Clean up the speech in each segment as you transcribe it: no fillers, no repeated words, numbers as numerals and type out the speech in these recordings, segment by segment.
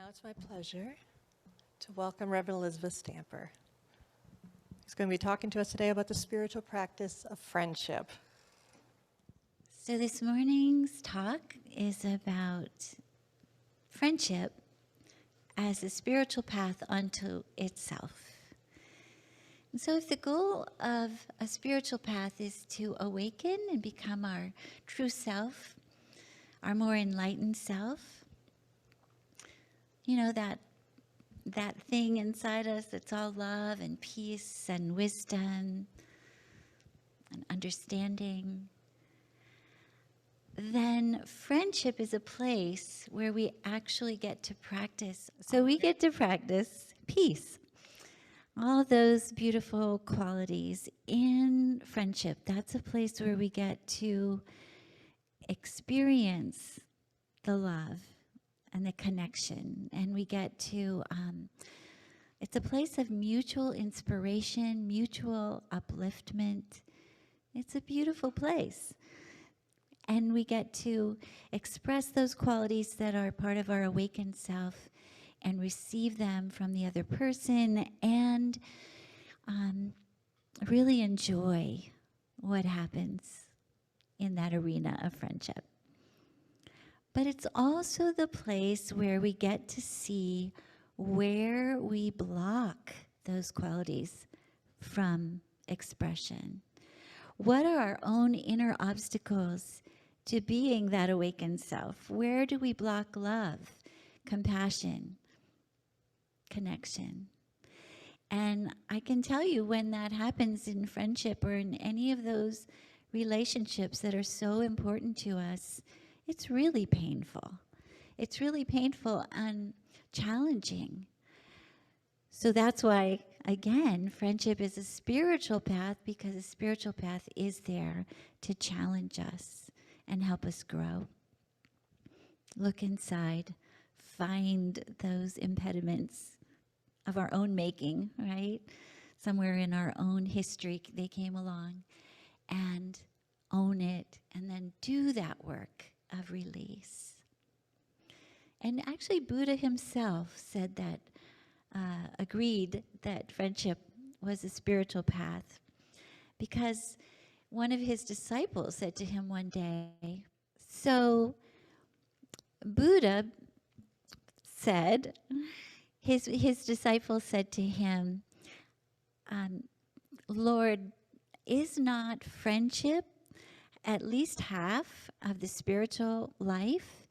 it's my pleasure to welcome Reverend Elizabeth Stamper. He's going to be talking to us today about the spiritual practice of friendship. So this morning's talk is about friendship as a spiritual path unto itself. And so if the goal of a spiritual path is to awaken and become our true self, our more enlightened self, you know, that thing inside us that's all love and peace and wisdom and understanding, then friendship is a place where we actually get to practice. So we get to practice peace. All those beautiful qualities in friendship, that's a place where we get to experience the love and the connection. And we get to, it's a place of mutual inspiration, mutual upliftment. It's a beautiful place. And we get to express those qualities that are part of our awakened self and receive them from the other person and really enjoy what happens in that arena of friendship. But it's also the place where we get to see where we block those qualities from expression. What are our own inner obstacles to being that awakened self? Where do we block love, compassion, connection? And I can tell you when that happens in friendship or in any of those relationships that are so important to us, it's really painful. It's really painful and challenging. So that's why, again, friendship is a spiritual path, because a spiritual path is there to challenge us and help us grow. Look inside, find those impediments of our own making, right? Somewhere in our own history they came along, and own it, and then do that work of release. And actually Buddha himself said that, agreed that friendship was a spiritual path, because one of his disciples said to him one day, so Buddha said, his disciple said to him, Lord, is not friendship at least half of the spiritual life?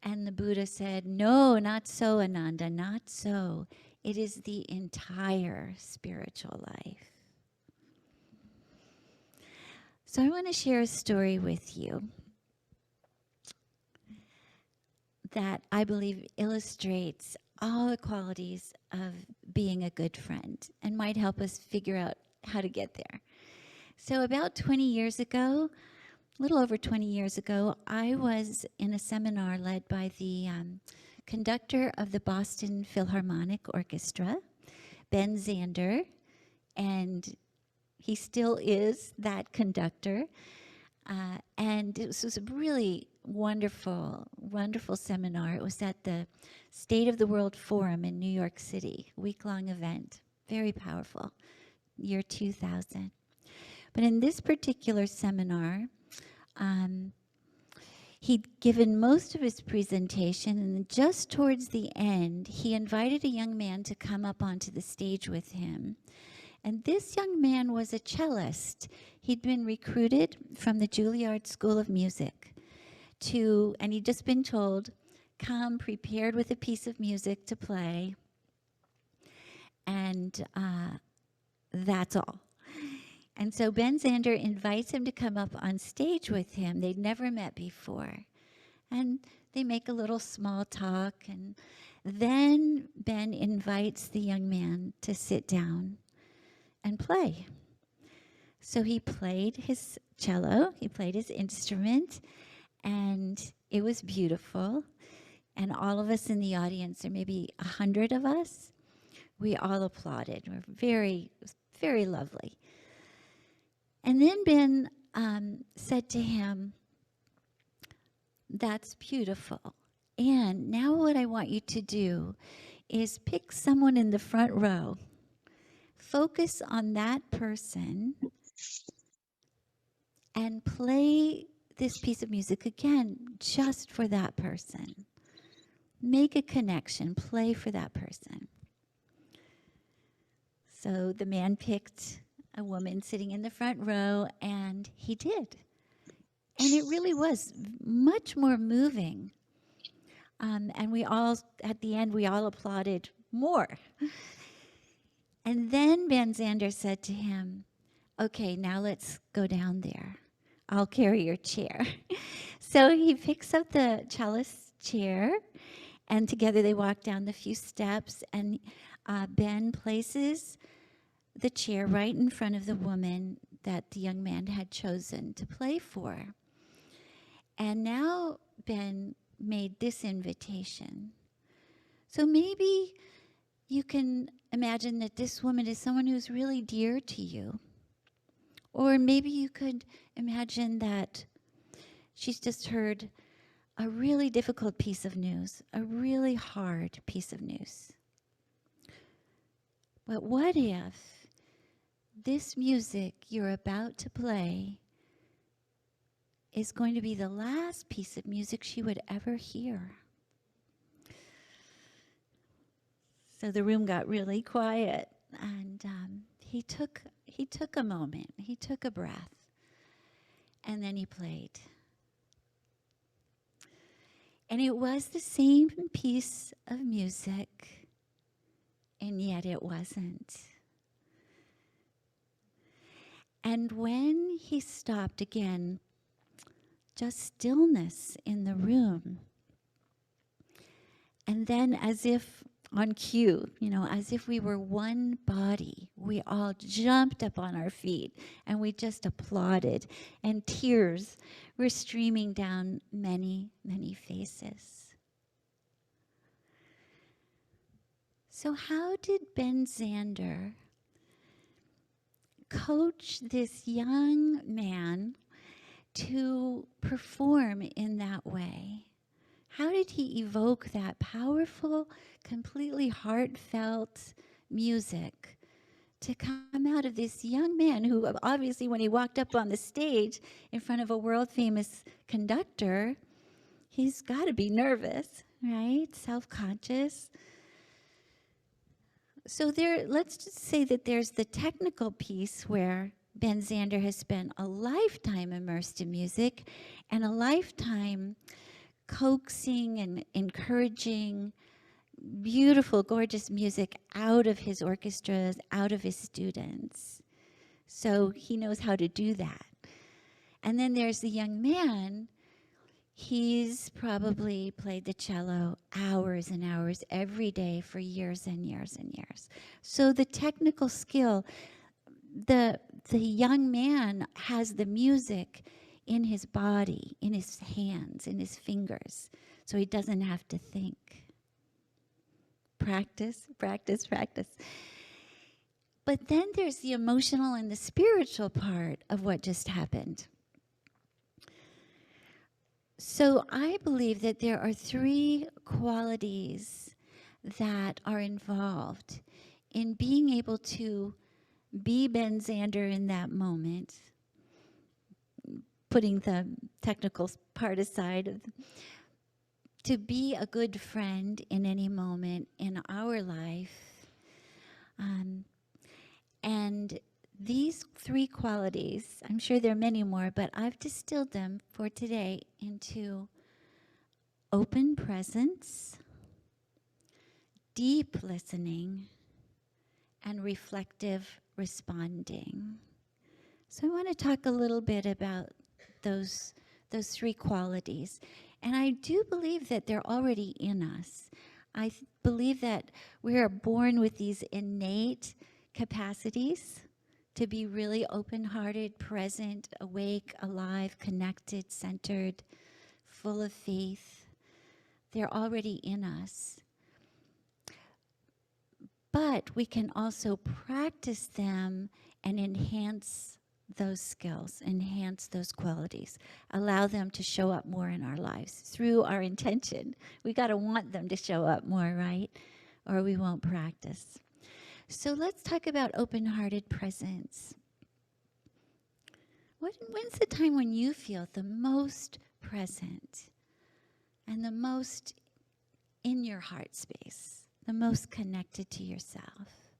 And the Buddha said, no, not so, Ananda, not so. It is the entire spiritual life. So I want to share a story with you that I believe illustrates all the qualities of being a good friend and might help us figure out how to get there. So about 20 years ago, a little over 20 years ago, I was in a seminar led by the conductor of the Boston Philharmonic Orchestra, Ben Zander, and he still is that conductor. And this was a really wonderful, wonderful seminar. It was at the State of the World Forum in New York City, week-long event, very powerful, year 2000. But in this particular seminar, he'd given most of his presentation, and just towards the end, he invited a young man to come up onto the stage with him. And this young man was a cellist. He'd been recruited from the Juilliard School of Music and he'd just been told, come prepared with a piece of music to play, and that's all. And so Ben Zander invites him to come up on stage with him. They'd never met before. And they make a little small talk, and then Ben invites the young man to sit down and play. So he played his cello, he played his instrument, and it was beautiful. And all of us in the audience, there may be 100 of us, we all applauded. We're very, very lovely. And then Ben said to him, that's beautiful. And now what I want you to do is pick someone in the front row. Focus on that person and play this piece of music again just for that person. Make a connection, play for that person. So the man picked a woman sitting in the front row, and he did. And it really was much more moving. And we all, at the end, we all applauded more. And then Ben Zander said to him, okay, now let's go down there. I'll carry your chair. So he picks up the cellist's chair, and together they walk down the few steps, and Ben places the chair right in front of the woman that the young man had chosen to play for. And now Ben made this invitation. So maybe you can imagine that this woman is someone who's really dear to you. Or maybe you could imagine that she's just heard a really difficult piece of news, a really hard piece of news. But what if this music you're about to play is going to be the last piece of music she would ever hear? So the room got really quiet, and he took a moment, he took a breath, and then he played. And it was the same piece of music, and yet it wasn't. And when he stopped again, just stillness in the room. And then, as if on cue, as if we were one body, we all jumped up on our feet and we just applauded, and tears were streaming down many, many faces. So how did Ben Zander coach this young man to perform in that way? How did he evoke that powerful, completely heartfelt music to come out of this young man who obviously, when he walked up on the stage in front of a world-famous conductor, he's got to be nervous, right? Self-conscious. So let's just say that there's the technical piece where Ben Zander has spent a lifetime immersed in music and a lifetime coaxing and encouraging beautiful, gorgeous music out of his orchestras, out of his students. So he knows how to do that. And then there's the young man. He's probably played the cello hours and hours every day for years and years and years. So the technical skill, the young man has the music in his body, in his hands, in his fingers, so he doesn't have to think. Practice, practice, practice. But then there's the emotional and the spiritual part of what just happened. So I believe that there are 3 qualities that are involved in being able to be Ben Zander in that moment, putting the technical part aside, to be a good friend in any moment in our life. And these 3 qualities, I'm sure there are many more, but I've distilled them for today into open presence, deep listening, and reflective responding. So I want to talk a little bit about those 3 qualities. And I do believe that they're already in us. I believe that we are born with these innate capacities to be really open-hearted, present, awake, alive, connected, centered, full of faith. They're already in us. But we can also practice them and enhance those skills, enhance those qualities, allow them to show up more in our lives through our intention. We got to want them to show up more, right? Or we won't practice. So let's talk about open-hearted presence. When's the time when you feel the most present and the most in your heart space, the most connected to yourself?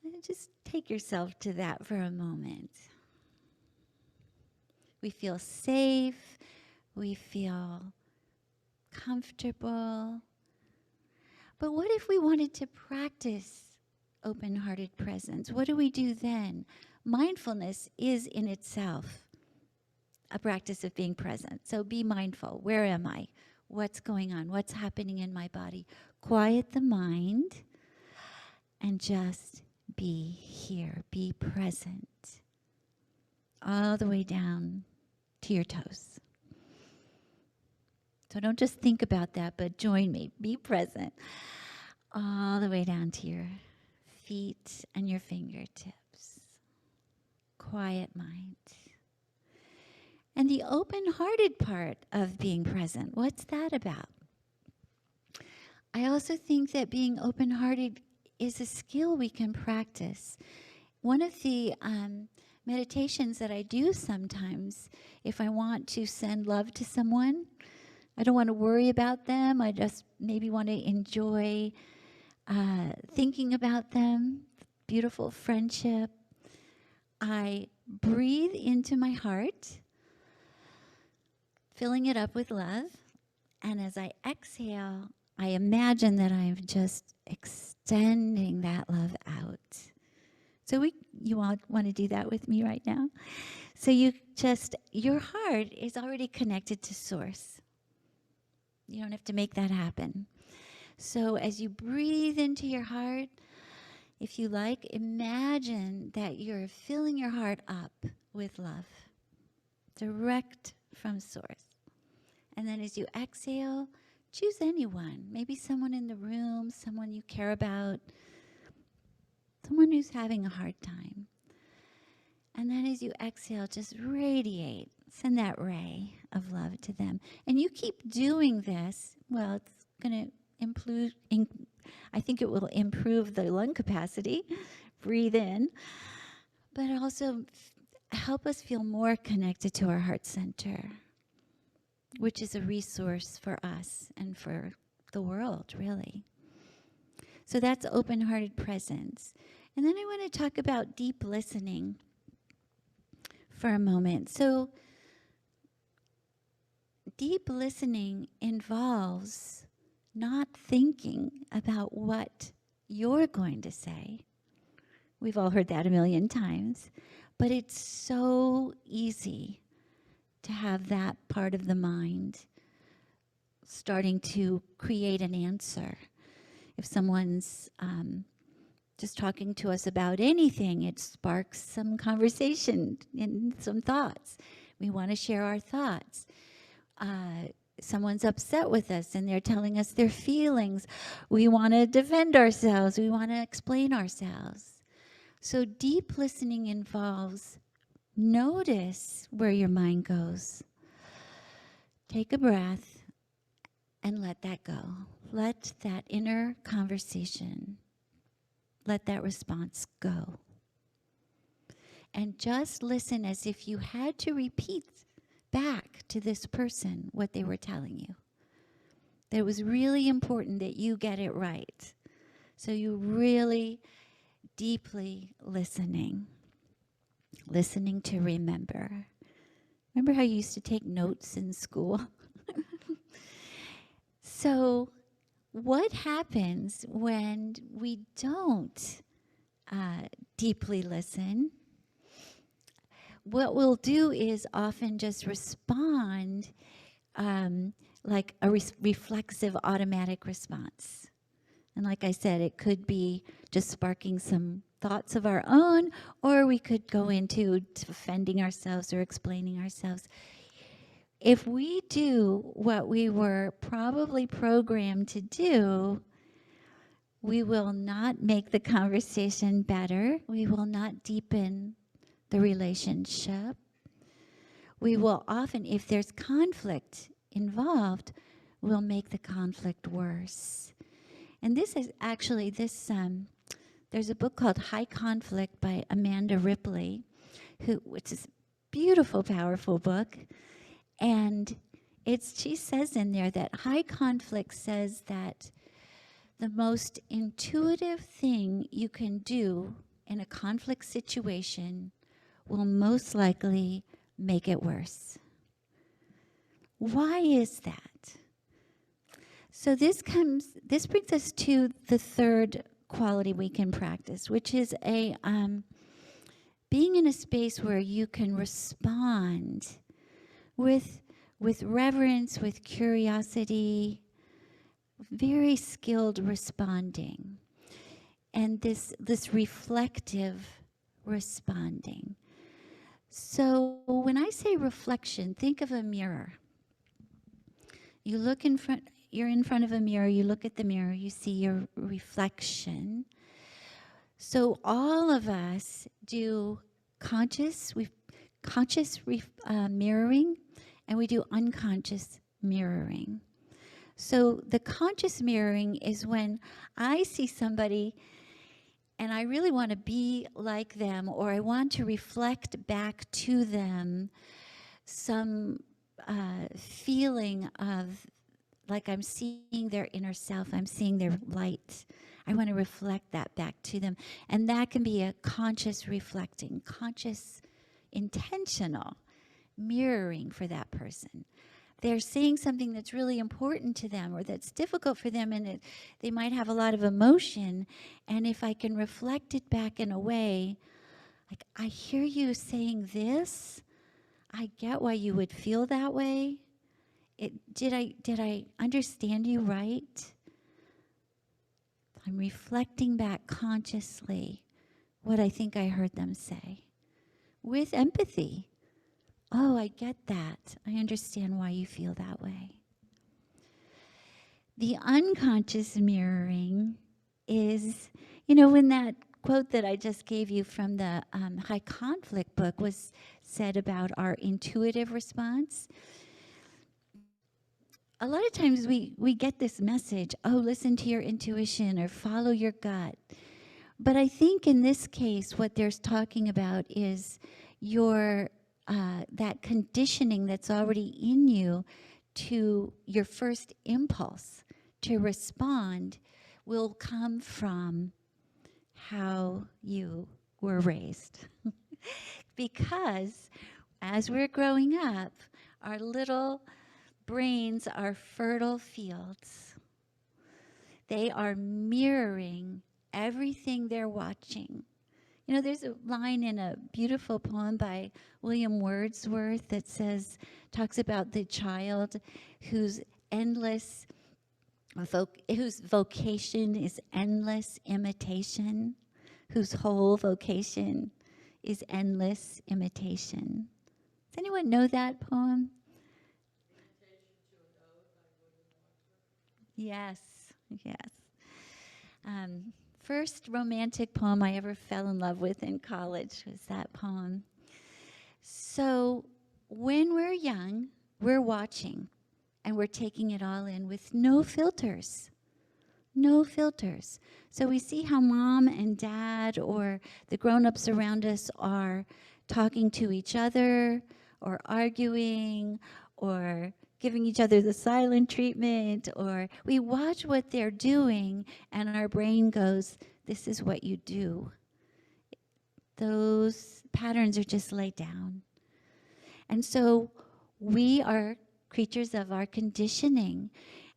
And just take yourself to that for a moment. We feel safe, we feel comfortable. But what if we wanted to practice open-hearted presence? What do we do then? Mindfulness is in itself a practice of being present. So be mindful. Where am I? What's going on? What's happening in my body? Quiet the mind and just be here. Be present. All the way down to your toes. So don't just think about that, but join me. Be present. All the way down to your feet and your fingertips. Quiet mind. And the open-hearted part of being present, what's that about? I also think that being open-hearted is a skill we can practice. One of the meditations that I do sometimes, if I want to send love to someone, I don't want to worry about them, I just maybe want to enjoy thinking about them, beautiful friendship. I breathe into my heart, filling it up with love, and as I exhale, I imagine that I'm just extending that love out. So you all want to do that with me right now? So your heart is already connected to Source. You don't have to make that happen. So as you breathe into your heart, if you like, imagine that you're filling your heart up with love, direct from Source. And then as you exhale, choose anyone, maybe someone in the room, someone you care about, someone who's having a hard time. And then as you exhale, just radiate, send that ray of love to them. And you keep doing this, well, it's going to I think it will improve the lung capacity, breathe in, but also help us feel more connected to our heart center, which is a resource for us and for the world, really. So that's open-hearted presence. And then I want to talk about deep listening for a moment. So deep listening involves not thinking about what you're going to say. We've all heard that a million times. But it's so easy to have that part of the mind starting to create an answer. If someone's just talking to us about anything, it sparks some conversation and some thoughts. We want to share our thoughts. Someone's upset with us and they're telling us their feelings. We want to defend ourselves. We want to explain ourselves. So deep listening involves notice where your mind goes. Take a breath and let that go. Let that inner conversation, let that response go. And just listen as if you had to repeat back to this person what they were telling you. That it was really important that you get it right. So you really deeply listening to remember. Remember how you used to take notes in school? So what happens when we don't deeply listen? What we'll do is often just respond like a reflexive automatic response. And like I said, it could be just sparking some thoughts of our own, or we could go into defending ourselves or explaining ourselves. If we do what we were probably programmed to do, we will not make the conversation better. We will not deepen the relationship. We will often, if there's conflict involved, we'll make the conflict worse. And this is actually there's a book called High Conflict by Amanda Ripley, which is a beautiful, powerful book. And she says in there that high conflict says that the most intuitive thing you can do in a conflict situation will most likely make it worse. Why is that? So this brings us to the third quality we can practice, which is being in a space where you can respond with reverence, with curiosity, very skilled responding, and this reflective responding. So when I say reflection, think of a mirror. You're in front of a mirror, you look at the mirror, you see your reflection. So all of us do conscious mirroring, and we do unconscious mirroring. So the conscious mirroring is when I see somebody and I really want to be like them, or I want to reflect back to them some feeling of like I'm seeing their inner self, I'm seeing their light. I want to reflect that back to them. And that can be a conscious reflecting, conscious, intentional mirroring for that person. They're saying something that's really important to them or that's difficult for them, and they might have a lot of emotion. And if I can reflect it back in a way, like, I hear you saying this, I get why you would feel that way. Did I understand you right? I'm reflecting back consciously what I think I heard them say with empathy. Oh, I get that. I understand why you feel that way. The unconscious mirroring is, when that quote that I just gave you from the High Conflict book was said about our intuitive response. A lot of times we get this message, oh, listen to your intuition or follow your gut. But I think in this case, what they're talking about is that conditioning that's already in you to your first impulse to respond will come from how you were raised. Because as we're growing up, our little brains are fertile fields. They are mirroring everything they're watching. There's a line in a beautiful poem by William Wordsworth that talks about the child whose vocation is endless imitation, whose whole vocation is endless imitation. Does anyone know that poem? Yes. First romantic poem I ever fell in love with in college was that poem. So when we're young, we're watching and we're taking it all in with no filters. No filters. So we see how mom and dad or the grown-ups around us are talking to each other or arguing or giving each other the silent treatment, or we watch what they're doing and our brain goes, this is what you do. Those patterns are just laid down. And so we are creatures of our conditioning.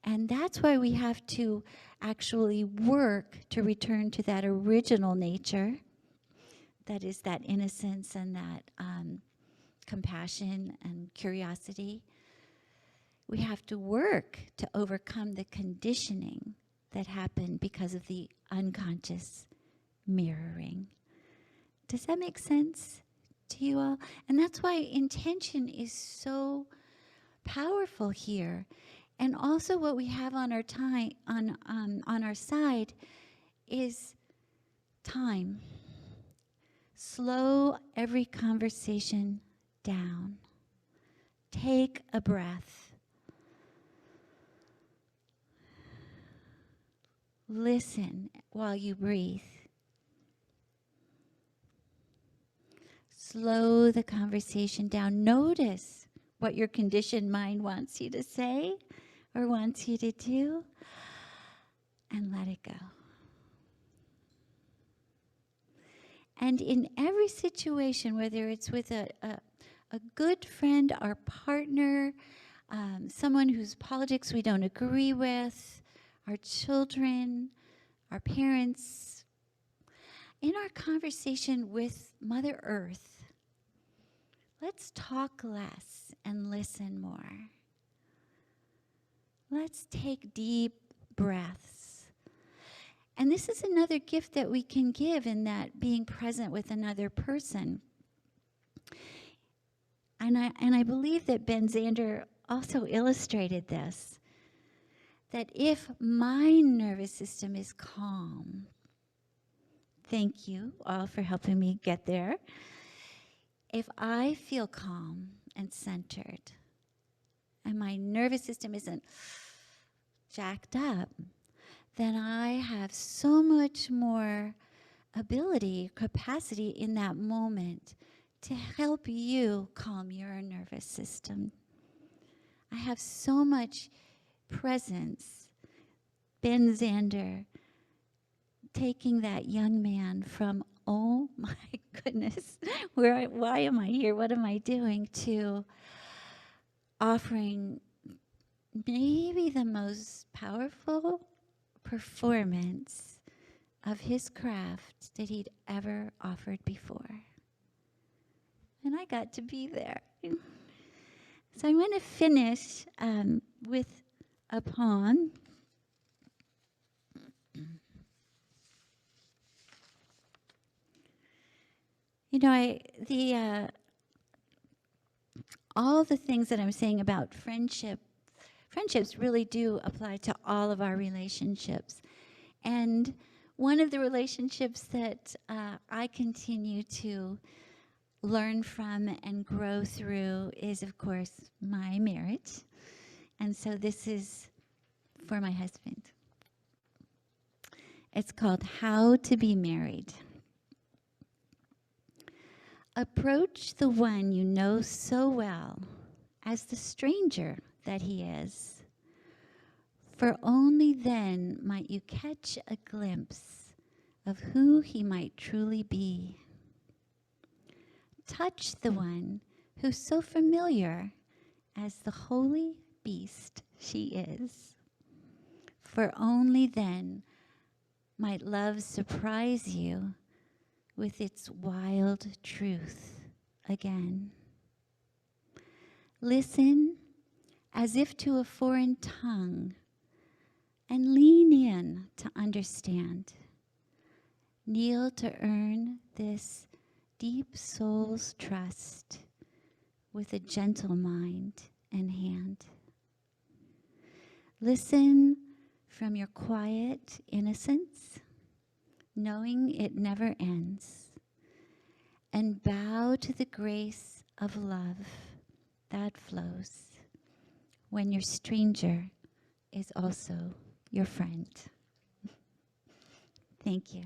And that's why we have to actually work to return to that original nature, that is that innocence and that compassion and curiosity. We have to work to overcome the conditioning that happened because of the unconscious mirroring. Does that make sense to you all? And that's why intention is so powerful here. And also what we have on our on our side is time. Slow every conversation down. Take a breath. Listen while you breathe. Slow the conversation down. Notice what your conditioned mind wants you to say or wants you to do, and let it go. And in every situation, whether it's with a good friend, our partner, someone whose politics we don't agree with, our children, our parents, in our conversation with Mother Earth, let's talk less and listen more. Let's take deep breaths. And this is another gift that we can give, in that being present with another person. And I believe that Ben Zander also illustrated this, that if my nervous system is calm, thank you all for helping me get there. If I feel calm and centered, and my nervous system isn't jacked up, then I have so much more ability, capacity in that moment to help you calm your nervous system. I have so much presence. Ben Zander taking that young man from, oh my goodness, why am I here? What am I doing? To offering maybe the most powerful performance of his craft that he'd ever offered before. And I got to be there. So I'm going to finish with a poem. You know, all the things that I'm saying about friendships really do apply to all of our relationships. And one of the relationships that I continue to learn from and grow through is, of course, my marriage. And so this is for my husband. It's called How to Be Married. Approach the one you know so well as the stranger that he is, for only then might you catch a glimpse of who he might truly be. Touch the one who's so familiar as the holy beast she is, for only then might love surprise you with its wild truth again. Listen as if to a foreign tongue, and lean in to understand. Kneel to earn this deep soul's trust with a gentle mind and hand. Listen from your quiet innocence, knowing it never ends, and bow to the grace of love that flows when your stranger is also your friend. Thank you.